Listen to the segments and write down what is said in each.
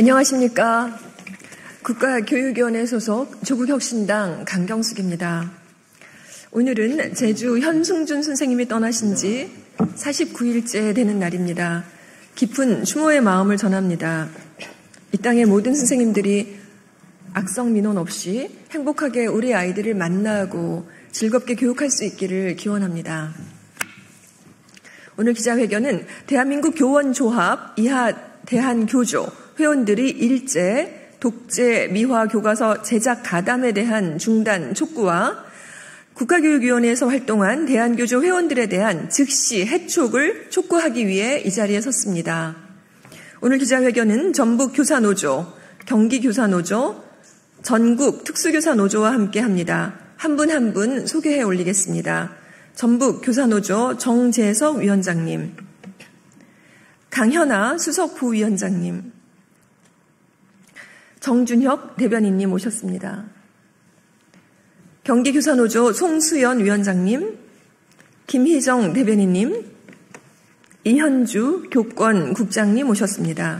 안녕하십니까. 국가교육위원회 소속 조국혁신당 강경숙입니다. 오늘은 제주 현승준 선생님이 떠나신 지 49일째 되는 날입니다. 깊은 추모의 마음을 전합니다. 이 땅의 모든 선생님들이 악성 민원 없이 행복하게 우리 아이들을 만나고 즐겁게 교육할 수 있기를 기원합니다. 오늘 기자회견은 대한민국 교원조합 이하 대한교조 회원들이 일제 독재 미화 교과서 제작 가담에 대한 중단 촉구와 국가교육위원회에서 활동한 대한교조 회원들에 대한 즉시 해촉을 촉구하기 위해 이 자리에 섰습니다. 오늘 기자회견은 전북교사노조, 경기교사노조, 전국특수교사노조와 함께합니다. 한 분 한 분 소개해 올리겠습니다. 전북교사노조 정재석 위원장님, 강현아 수석부위원장님, 정준혁 대변인님 모셨습니다. 경기교사노조 송수연 위원장님, 김희정 대변인님, 이현주 교권국장님 모셨습니다.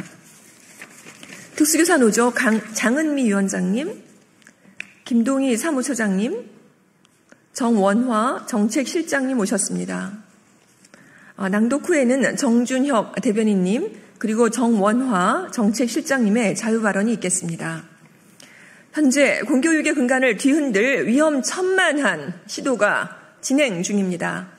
특수교사노조 장은미 위원장님, 김동희 사무처장님, 정원화 정책실장님 모셨습니다. 낭독 후에는 정준혁 대변인님 그리고 정원화 정책실장님의 자유발언이 있겠습니다. 현재 공교육의 근간을 뒤흔들 위험천만한 시도가 진행 중입니다.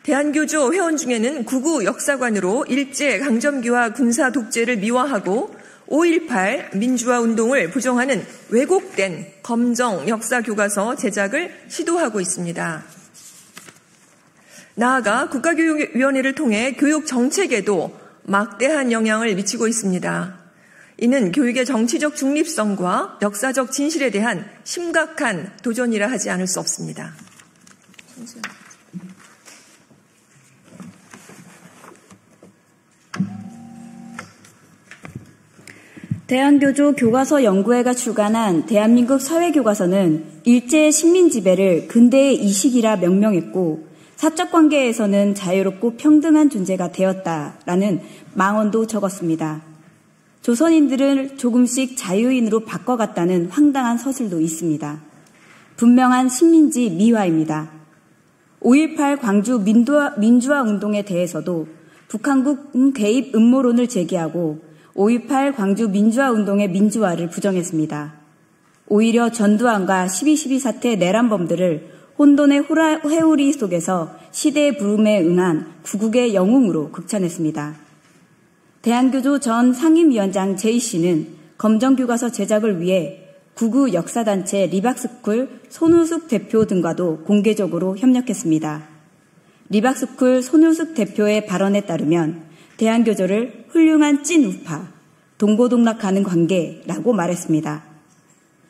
대한교조 회원 중에는 구구 역사관으로 일제강점기와 군사독재를 미화하고 5.18 민주화운동을 부정하는 왜곡된 검정 역사교과서 제작을 시도하고 있습니다. 나아가 국가교육위원회를 통해 교육정책에도 막대한 영향을 미치고 있습니다. 이는 교육의 정치적 중립성과 역사적 진실에 대한 심각한 도전이라 하지 않을 수 없습니다. 대한교조 교과서 연구회가 주관한 대한민국 사회교과서는 일제의 식민지배를 근대의 이식이라 명명했고 사적관계에서는 자유롭고 평등한 존재가 되었다라는 망언도 적었습니다. 조선인들을 조금씩 자유인으로 바꿔갔다는 황당한 서술도 있습니다. 분명한 식민지 미화입니다. 5.18 광주 민주화 운동에 대해서도 북한국 개입 음모론을 제기하고 5.18 광주 민주화 운동의 민주화를 부정했습니다. 오히려 전두환과 12.12 사태 내란범들을 혼돈의 회오리 속에서 시대의 부름에 응한 구국의 영웅으로 극찬했습니다. 대한교조 전 상임위원장 제이씨는 검정교과서 제작을 위해 구구 역사단체 리박스쿨 손우숙 대표 등과도 공개적으로 협력했습니다. 리박스쿨 손우숙 대표의 발언에 따르면 대한교조를 훌륭한 찐 우파, 동고동락하는 관계라고 말했습니다.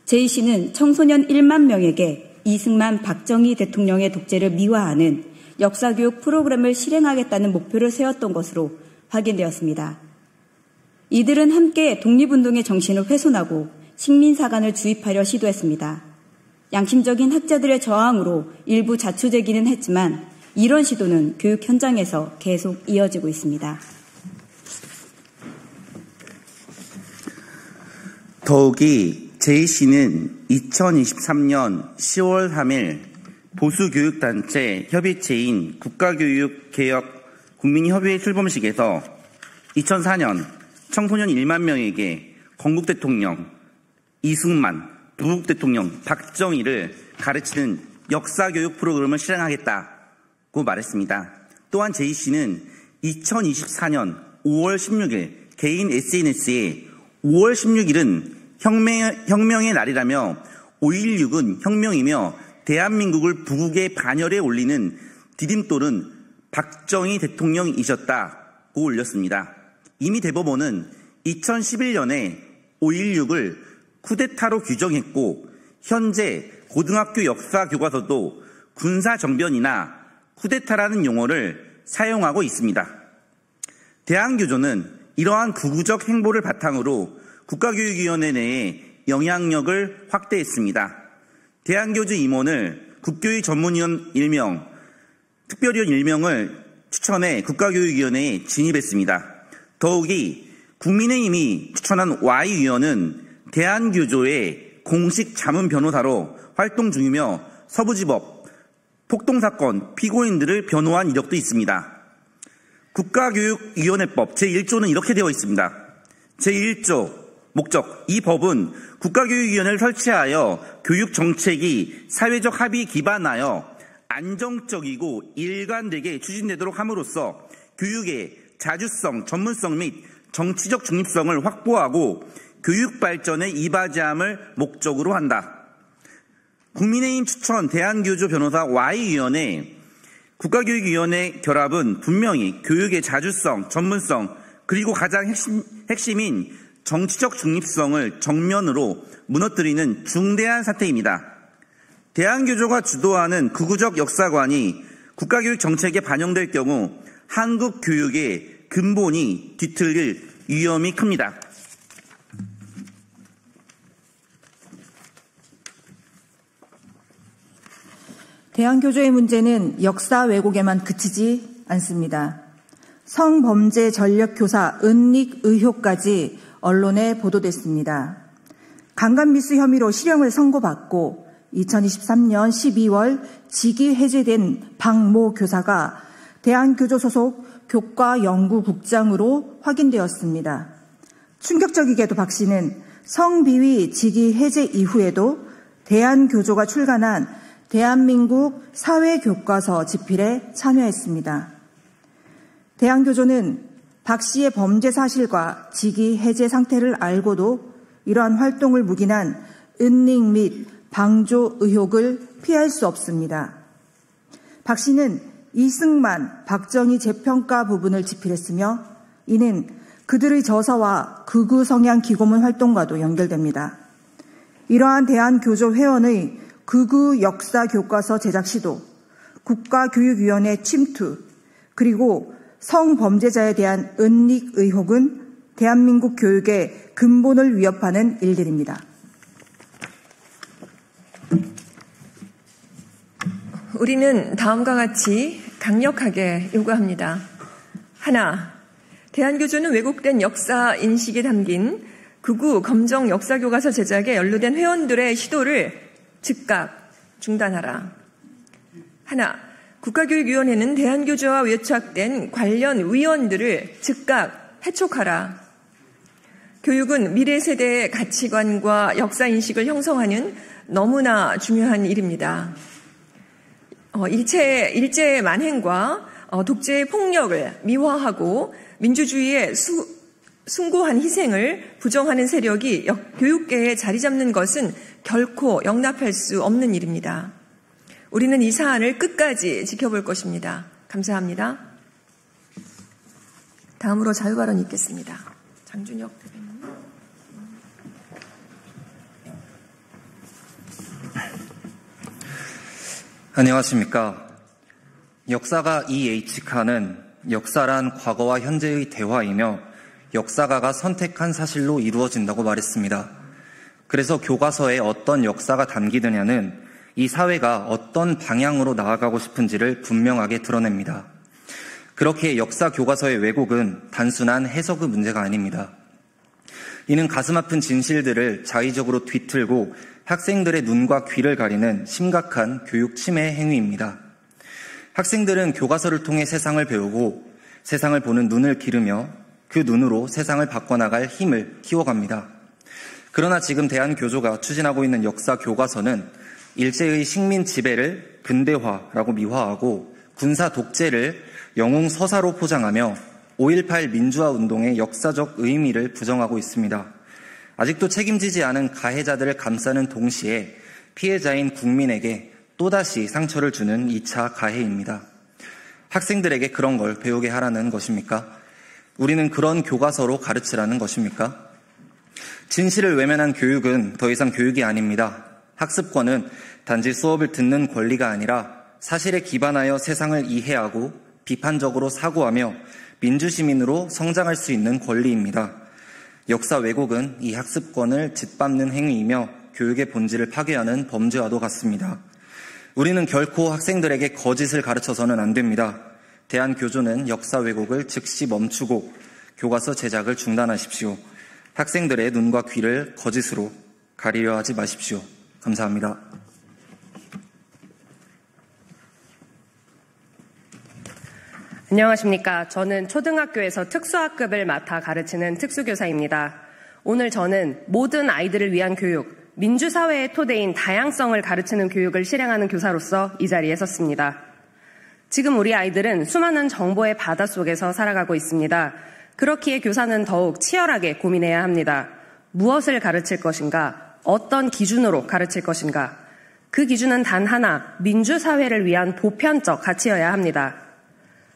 제이씨는 청소년 1만 명에게 이승만, 박정희 대통령의 독재를 미화하는 역사교육 프로그램을 실행하겠다는 목표를 세웠던 것으로 확인되었습니다. 이들은 함께 독립운동의 정신을 훼손하고 식민사관을 주입하려 시도했습니다. 양심적인 학자들의 저항으로 일부 자초되기는 했지만 이런 시도는 교육 현장에서 계속 이어지고 있습니다. 더욱이 제이씨는 2023년 10월 3일 보수교육단체 협의체인 국가교육개혁 국민협의회 출범식에서 2004년 청소년 1만 명에게 건국대통령 이승만, 부국대통령 박정희를 가르치는 역사교육 프로그램을 실행하겠다고 말했습니다. 또한 제이씨는 2024년 5월 16일 개인 SNS에 5월 16일은 혁명의 날이라며 5.16은 혁명이며 대한민국을 부국의 반열에 올리는 디딤돌은 박정희 대통령이셨다고 올렸습니다. 이미 대법원은 2011년에 5.16을 쿠데타로 규정했고 현재 고등학교 역사 교과서도 군사정변이나 쿠데타라는 용어를 사용하고 있습니다. 대한교조는 이러한 구구적 행보를 바탕으로 국가교육위원회 내에 영향력을 확대했습니다. 대한교조 임원을 국교육 전문위원 1명, 특별위원 1명을 추천해 국가교육위원회에 진입했습니다. 더욱이 국민의힘이 추천한 Y위원은 대한교조의 공식 자문 변호사로 활동 중이며 서부지법 폭동사건 피고인들을 변호한 이력도 있습니다. 국가교육위원회법 제1조는 이렇게 되어 있습니다. 제1조 목적, 이 법은 국가교육위원회를 설치하여 교육정책이 사회적 합의에 기반하여 안정적이고 일관되게 추진되도록 함으로써 교육의 자주성, 전문성 및 정치적 중립성을 확보하고 교육 발전에 이바지함을 목적으로 한다. 국민의힘 추천 대한교조 변호사 Y위원회 국가교육위원회 결합은 분명히 교육의 자주성, 전문성, 그리고 가장 핵심인 정치적 중립성을 정면으로 무너뜨리는 중대한 사태입니다. 대한교조가 주도하는 극우적 역사관이 국가교육 정책에 반영될 경우 한국 교육의 근본이 뒤틀릴 위험이 큽니다. 대한교조의 문제는 역사 왜곡에만 그치지 않습니다. 성범죄 전력교사 은닉 의혹까지 언론에 보도됐습니다. 강간미수 혐의로 실형을 선고받고 2023년 12월 직위 해제된 박모 교사가 대한교조 소속 교과연구국장으로 확인되었습니다. 충격적이게도 박 씨는 성비위 직위 해제 이후에도 대한교조가 출간한 대한민국 사회교과서 집필에 참여했습니다. 대한교조는 박 씨의 범죄 사실과 직위 해제 상태를 알고도 이러한 활동을 묵인한 은닉 및 방조 의혹을 피할 수 없습니다. 박 씨는 이승만, 박정희 재평가 부분을 집필했으며 이는 그들의 저서와 극우 성향 기고문 활동과도 연결됩니다. 이러한 대한교조 회원의 극우 역사 교과서 제작 시도, 국가교육위원회 침투, 그리고 성범죄자에 대한 은닉 의혹은 대한민국 교육의 근본을 위협하는 일들입니다. 우리는 다음과 같이 강력하게 요구합니다. 하나, 대한교조는 왜곡된 역사 인식이 담긴 극우 검정 역사교과서 제작에 연루된 회원들의 시도를 즉각 중단하라. 하나, 국가교육위원회는 대한교조와 외착된 관련 위원들을 즉각 해촉하라. 교육은 미래 세대의 가치관과 역사인식을 형성하는 너무나 중요한 일입니다. 일제의 만행과 독재의 폭력을 미화하고 민주주의의 숭고한 희생을 부정하는 세력이 교육계에 자리 잡는 것은 결코 용납할 수 없는 일입니다. 우리는 이 사안을 끝까지 지켜볼 것입니다. 감사합니다. 다음으로 자유발언 있겠습니다. 장준혁 대변인. 안녕하십니까. 역사가 EH카는 역사란 과거와 현재의 대화이며 역사가가 선택한 사실로 이루어진다고 말했습니다. 그래서 교과서에 어떤 역사가 담기느냐는 이 사회가 어떤 방향으로 나아가고 싶은지를 분명하게 드러냅니다. 그렇게 역사 교과서의 왜곡은 단순한 해석의 문제가 아닙니다. 이는 가슴 아픈 진실들을 자의적으로 뒤틀고 학생들의 눈과 귀를 가리는 심각한 교육 침해 행위입니다. 학생들은 교과서를 통해 세상을 배우고 세상을 보는 눈을 기르며 그 눈으로 세상을 바꿔나갈 힘을 키워갑니다. 그러나 지금 대한교조가 추진하고 있는 역사 교과서는 일제의 식민 지배를 근대화라고 미화하고 군사 독재를 영웅 서사로 포장하며 5.18 민주화 운동의 역사적 의미를 부정하고 있습니다. 아직도 책임지지 않은 가해자들을 감싸는 동시에 피해자인 국민에게 또다시 상처를 주는 2차 가해입니다. 학생들에게 그런 걸 배우게 하라는 것입니까? 우리는 그런 교과서로 가르치라는 것입니까? 진실을 외면한 교육은 더 이상 교육이 아닙니다. 학습권은 단지 수업을 듣는 권리가 아니라 사실에 기반하여 세상을 이해하고 비판적으로 사고하며 민주시민으로 성장할 수 있는 권리입니다. 역사 왜곡은 이 학습권을 짓밟는 행위이며 교육의 본질을 파괴하는 범죄와도 같습니다. 우리는 결코 학생들에게 거짓을 가르쳐서는 안 됩니다. 대한교조는 역사 왜곡을 즉시 멈추고 교과서 제작을 중단하십시오. 학생들의 눈과 귀를 거짓으로 가리려 하지 마십시오. 감사합니다. 안녕하십니까. 저는 초등학교에서 특수학급을 맡아 가르치는 특수교사입니다. 오늘 저는 모든 아이들을 위한 교육, 민주사회의 토대인 다양성을 가르치는 교육을 실행하는 교사로서 이 자리에 섰습니다. 지금 우리 아이들은 수많은 정보의 바다 속에서 살아가고 있습니다. 그렇기에 교사는 더욱 치열하게 고민해야 합니다. 무엇을 가르칠 것인가? 어떤 기준으로 가르칠 것인가? 그 기준은 단 하나, 민주사회를 위한 보편적 가치여야 합니다.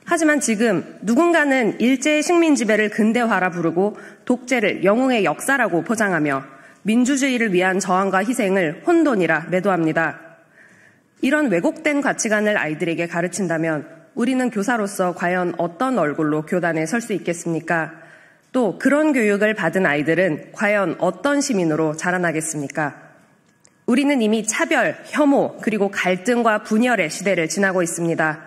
하지만 지금 누군가는 일제의 식민지배를 근대화라 부르고 독재를 영웅의 역사라고 포장하며 민주주의를 위한 저항과 희생을 혼돈이라 매도합니다. 이런 왜곡된 가치관을 아이들에게 가르친다면 우리는 교사로서 과연 어떤 얼굴로 교단에 설 수 있겠습니까? 또 그런 교육을 받은 아이들은 과연 어떤 시민으로 자라나겠습니까? 우리는 이미 차별, 혐오, 그리고 갈등과 분열의 시대를 지나고 있습니다.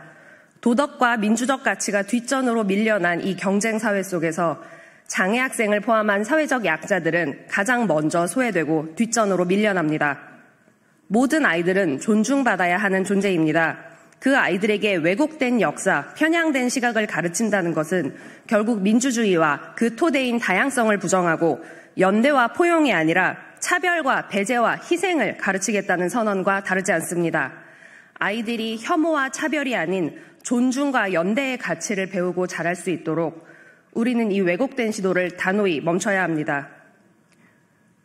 도덕과 민주적 가치가 뒷전으로 밀려난 이 경쟁 사회 속에서 장애 학생을 포함한 사회적 약자들은 가장 먼저 소외되고 뒷전으로 밀려납니다. 모든 아이들은 존중받아야 하는 존재입니다. 그 아이들에게 왜곡된 역사, 편향된 시각을 가르친다는 것은 결국 민주주의와 그 토대인 다양성을 부정하고 연대와 포용이 아니라 차별과 배제와 희생을 가르치겠다는 선언과 다르지 않습니다. 아이들이 혐오와 차별이 아닌 존중과 연대의 가치를 배우고 자랄 수 있도록 우리는 이 왜곡된 시도를 단호히 멈춰야 합니다.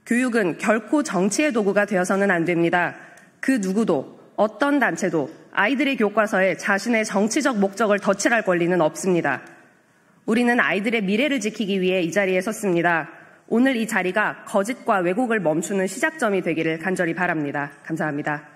교육은 결코 정치의 도구가 되어서는 안 됩니다. 그 누구도 어떤 단체도 아이들의 교과서에 자신의 정치적 목적을 덧칠할 권리는 없습니다. 우리는 아이들의 미래를 지키기 위해 이 자리에 섰습니다. 오늘 이 자리가 거짓과 왜곡을 멈추는 시작점이 되기를 간절히 바랍니다. 감사합니다.